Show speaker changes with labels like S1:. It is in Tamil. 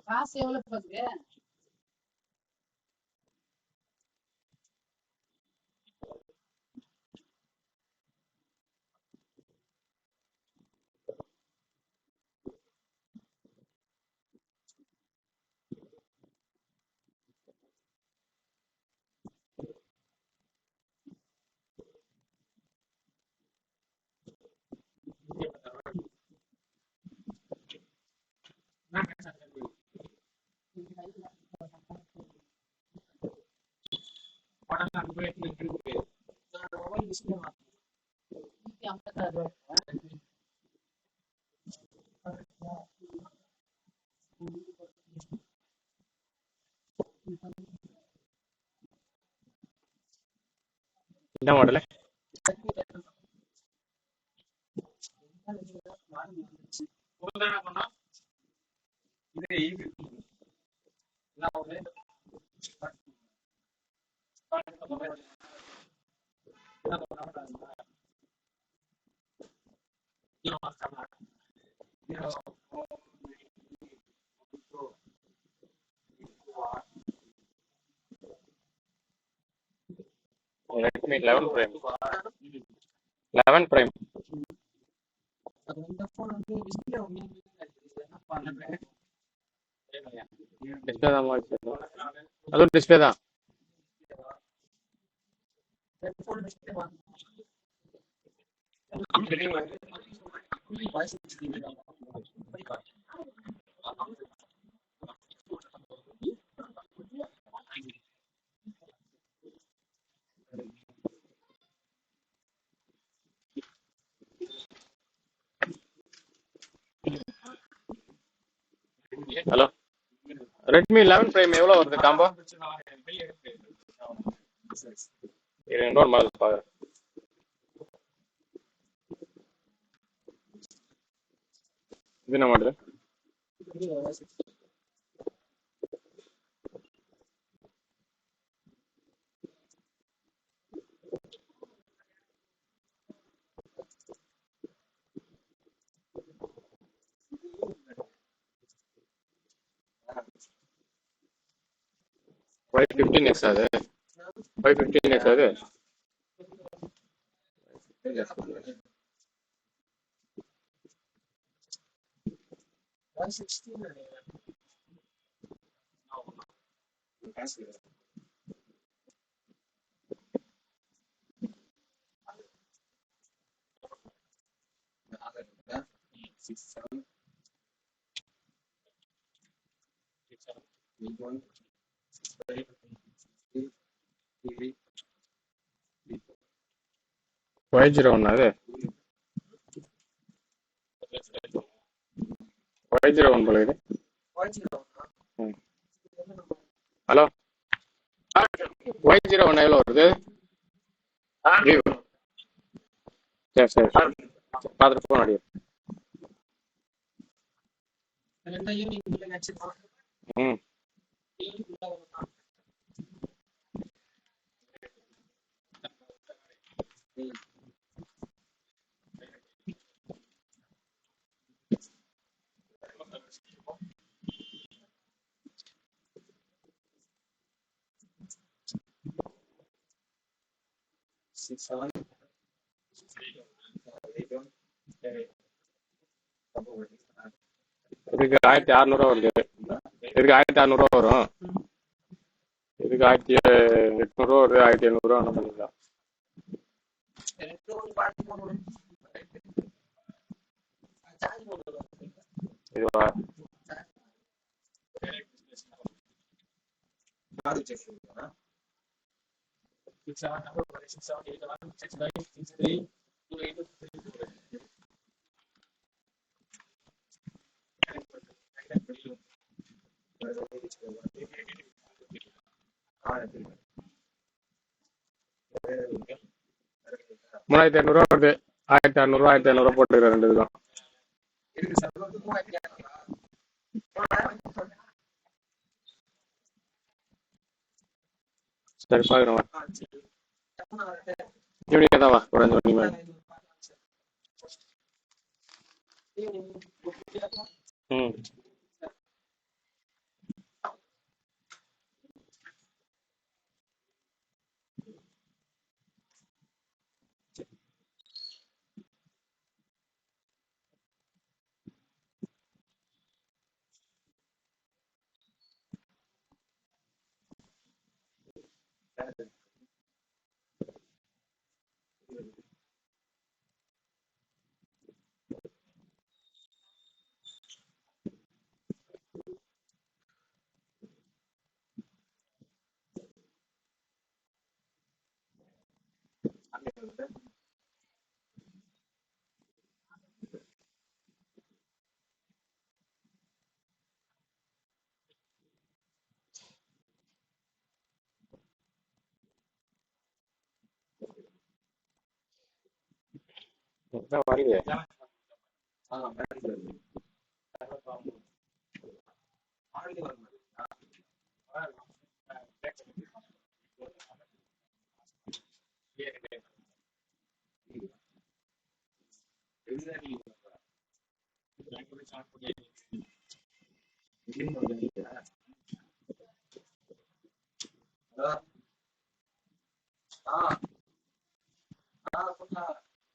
S1: காசு எவ்வளவு பாக்குது?
S2: என்ன மாடல? Redmi 11 Prime. 11 Prime. டிஸ்பிளே தான் மாறிச்சு. அதுவும் டிஸ்பிளே தான். ஹலோ, ரெட்மி 11 Prime எவ்வளோ வருது காம்போ? இன்னொரு மாடல் பாரு. இது என்ன மாடல்? Y15X அது? Y15X அது? Y01 அது? Y01 போல இது. ஹலோ, Y01 எவ்வளோ வருது? விவோ. சரி சரி, பார்த்துட்டு ஃபோன் அடி. ம்,
S3: 67
S2: இதுக்கு 1600 வருது. இதுக்கு 1600 வரும். இதுக்கு 1800 வருது, 1700 அந்த பண்ணிக்கலாம். இதுவா? ₹3500 வருது. 1600 1500 போட்டுக்கிறேன் ரெண்டு இதுக்கும். சரி பாக்குறேன். ஈவினிங் தான் வா, ஒரு 5 மணி மேல. ம் வரலையே.